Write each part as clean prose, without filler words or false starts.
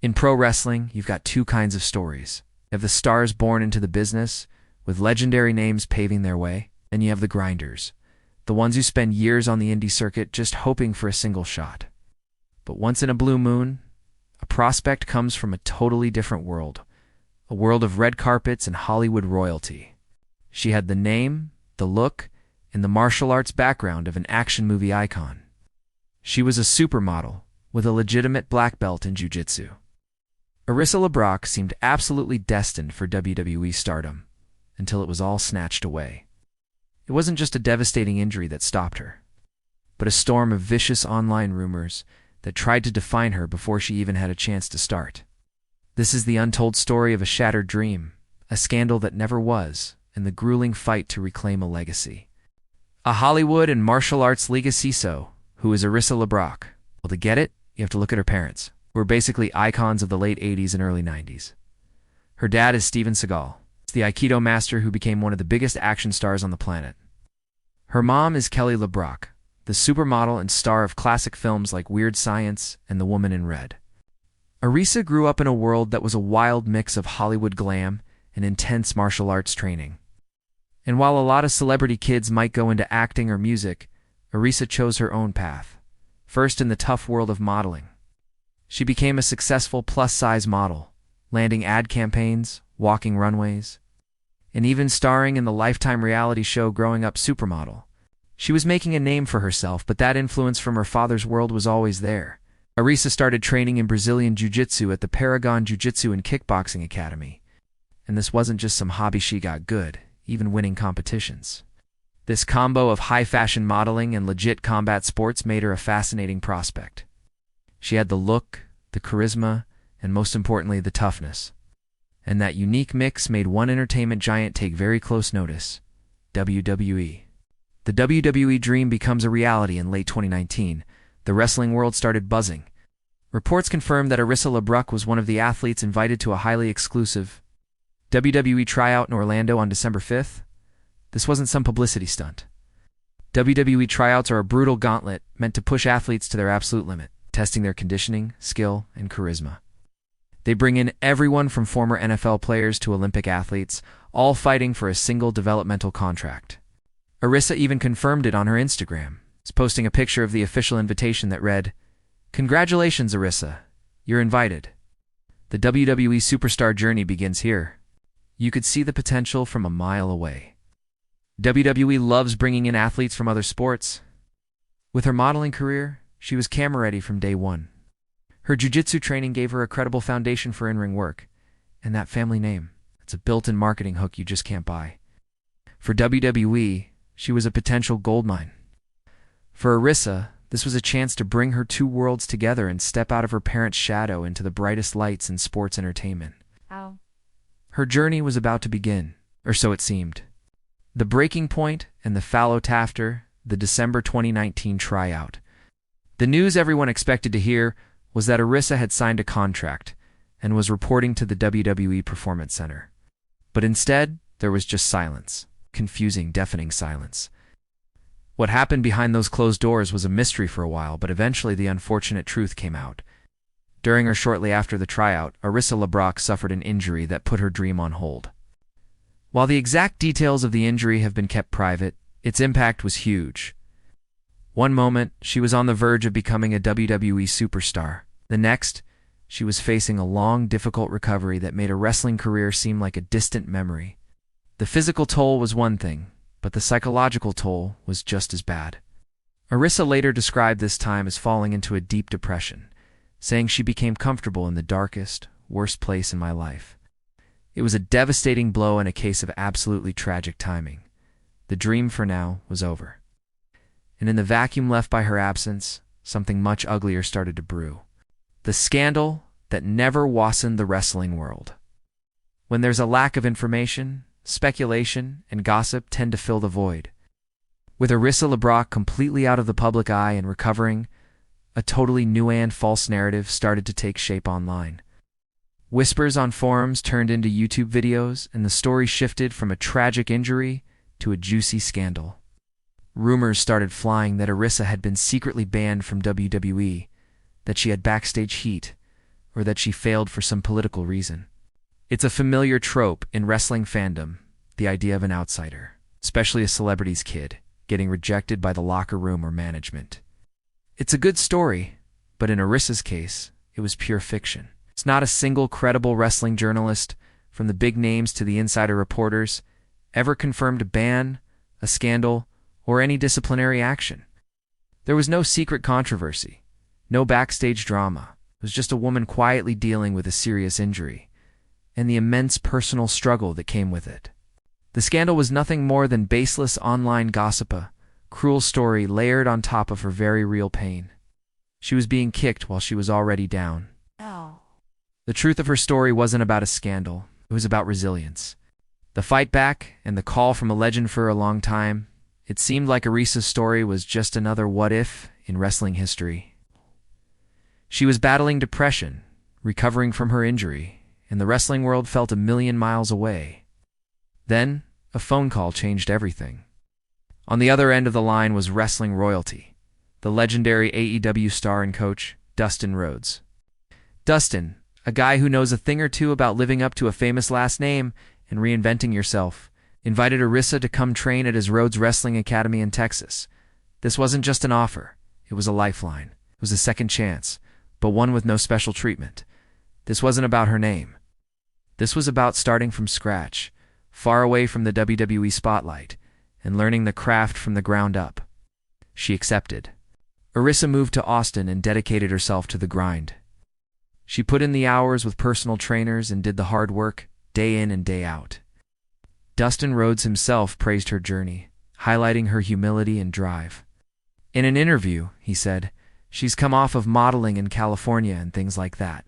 In pro wrestling, you've got two kinds of stories. You have the stars born into the business, with legendary names paving their way, and you have the grinders, the ones who spend years on the indie circuit just hoping for a single shot. But once in a blue moon, a prospect comes from a totally different world, a world of red carpets and Hollywood royalty. She had the name, the look, and the martial arts background of an action movie icon. She was a supermodel, with a legitimate black belt in jiu-jitsu. Arissa LeBrock seemed absolutely destined for WWE stardom, until it was all snatched away. It wasn't just a devastating injury that stopped her, but a storm of vicious online rumors that tried to define her before she even had a chance to start. This is the untold story of a shattered dream, a scandal that never was, and the grueling fight to reclaim a legacy. A Hollywood and martial arts legacy-so, who is Arissa LeBrock. Well, to get it, you have to look at her parents, who were basically icons of the late 80s and early 90s. Her dad is Seagal, the Aikido master who became one of the biggest action stars on the planet. Her mom is Kelly LeBrock, the supermodel and star of classic films like Weird Science and The Woman in Red. Arissa grew up in a world that was a wild mix of Hollywood glam and intense martial arts training. And while a lot of celebrity kids might go into acting or music, Arissa chose her own path, first in the tough world of modeling. She became a successful plus-size model, landing ad campaigns, walking runways, and even starring in the Lifetime reality show Growing Up Supermodel. She was making a name for herself, but that influence from her father's world was always there. Arissa started training in Brazilian Jiu-Jitsu at the Paragon Jiu-Jitsu and Kickboxing Academy. And this wasn't just some hobby she got good, even winning competitions. This combo of high-fashion modeling and legit combat sports made her a fascinating prospect. She had the look, the charisma, and most importantly, the toughness. And that unique mix made one entertainment giant take very close notice: WWE. The WWE dream becomes a reality in late 2019. The wrestling world started buzzing. Reports confirmed that Arissa LeBrock was one of the athletes invited to a highly exclusive WWE tryout in Orlando on December 5th. This wasn't some publicity stunt. WWE tryouts are a brutal gauntlet meant to push athletes to their absolute limit, testing their conditioning, skill, and charisma. They bring in everyone from former NFL players to Olympic athletes, all fighting for a single developmental contract. Arissa even confirmed it on her Instagram, posting a picture of the official invitation that read, "Congratulations, Arissa. You're invited. The WWE superstar journey begins here." You could see the potential from a mile away. WWE loves bringing in athletes from other sports. With her modeling career, she was camera-ready from day one. Her jiu-jitsu training gave her a credible foundation for in-ring work, and that family name, it's a built-in marketing hook you just can't buy. For WWE, she was a potential goldmine. For Arissa, this was a chance to bring her two worlds together and step out of her parents' shadow into the brightest lights in sports entertainment. Ow. Her journey was about to begin, or so it seemed. The breaking point and the fallow after the December 2019 tryout. The news everyone expected to hear was that Arissa had signed a contract and was reporting to the WWE Performance Center. But instead, there was just silence. Confusing, deafening silence. What happened behind those closed doors was a mystery for a while, but eventually the unfortunate truth came out. During or shortly after the tryout, Arissa LeBrock suffered an injury that put her dream on hold. While the exact details of the injury have been kept private, its impact was huge. One moment, she was on the verge of becoming a WWE superstar. The next, she was facing a long, difficult recovery that made a wrestling career seem like a distant memory. The physical toll was one thing, but the psychological toll was just as bad. Arissa later described this time as falling into a deep depression, saying she became comfortable in the darkest, worst place in my life. It was a devastating blow and a case of absolutely tragic timing. The dream for now was over. And in the vacuum left by her absence, something much uglier started to brew. The scandal that never wassened the wrestling world. When there's a lack of information, speculation and gossip tend to fill the void. With Arissa LeBrock completely out of the public eye and recovering, a totally new and false narrative started to take shape online. Whispers on forums turned into YouTube videos, and the story shifted from a tragic injury to a juicy scandal. Rumors started flying that Arissa had been secretly banned from WWE, that she had backstage heat, or that she failed for some political reason. It's a familiar trope in wrestling fandom, the idea of an outsider, especially a celebrity's kid, getting rejected by the locker room or management. It's a good story, but in Arissa's case, it was pure fiction. It's not a single credible wrestling journalist, from the big names to the insider reporters, ever confirmed a ban, a scandal, or any disciplinary action. There was no secret controversy, no backstage drama. It was just a woman quietly dealing with a serious injury, and the immense personal struggle that came with it. The scandal was nothing more than baseless online gossip, a cruel story layered on top of her very real pain. She was being kicked while she was already down. The truth of her story wasn't about a scandal. It was about resilience. The fight back and the call from a legend for a long time. It seemed like Arissa's story was just another what-if in wrestling history. She was battling depression, recovering from her injury, and the wrestling world felt a million miles away. Then, a phone call changed everything. On the other end of the line was wrestling royalty, the legendary AEW star and coach, Dustin Rhodes. Dustin, a guy who knows a thing or two about living up to a famous last name and reinventing yourself, invited Arissa to come train at his Rhodes Wrestling Academy in Texas. This wasn't just an offer, it was a lifeline. It was a second chance, but one with no special treatment. This wasn't about her name. This was about starting from scratch, far away from the WWE spotlight, and learning the craft from the ground up. She accepted. Arissa moved to Austin and dedicated herself to the grind. She put in the hours with personal trainers and did the hard work, day in and day out. Dustin Rhodes himself praised her journey, highlighting her humility and drive. In an interview, he said, "She's come off of modeling in California and things like that.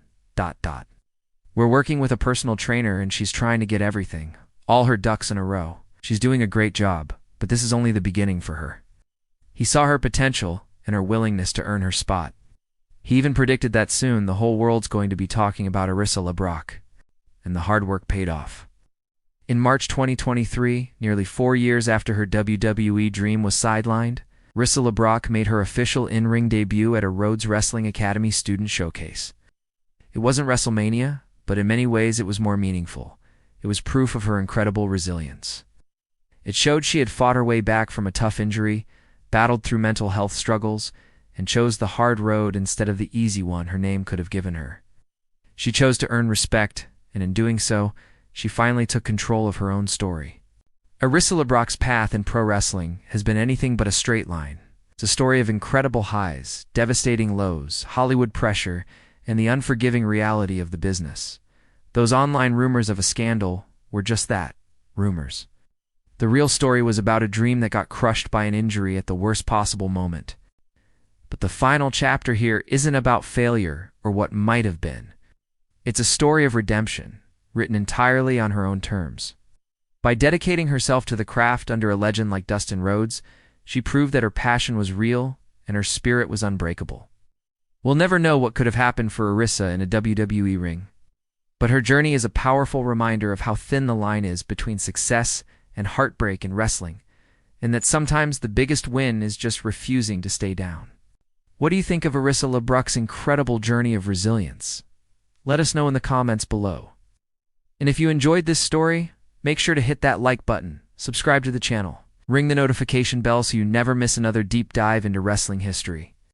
We're working with a personal trainer and she's trying to get everything, all her ducks in a row. She's doing a great job, but this is only the beginning for her." He saw her potential and her willingness to earn her spot. He even predicted that soon the whole world's going to be talking about Arissa LeBrock, and the hard work paid off. In March 2023, nearly 4 years after her WWE dream was sidelined, Arissa LeBrock made her official in-ring debut at a Rhodes Wrestling Academy student showcase. It wasn't WrestleMania, but in many ways it was more meaningful. It was proof of her incredible resilience. It showed she had fought her way back from a tough injury, battled through mental health struggles, and chose the hard road instead of the easy one her name could have given her. She chose to earn respect, and in doing so, she finally took control of her own story. Arissa LeBrock's path in pro wrestling has been anything but a straight line. It's a story of incredible highs, devastating lows, Hollywood pressure, and the unforgiving reality of the business. Those online rumors of a scandal were just that, rumors. The real story was about a dream that got crushed by an injury at the worst possible moment. But the final chapter here isn't about failure or what might have been. It's a story of redemption, written entirely on her own terms. By dedicating herself to the craft under a legend like Dustin Rhodes, she proved that her passion was real and her spirit was unbreakable. We'll never know what could have happened for Arissa in a WWE ring, but her journey is a powerful reminder of how thin the line is between success and heartbreak in wrestling, and that sometimes the biggest win is just refusing to stay down. What do you think of Arissa LeBrock's incredible journey of resilience? Let us know in the comments below. And if you enjoyed this story, make sure to hit that like button, subscribe to the channel, ring the notification bell so you never miss another deep dive into wrestling history.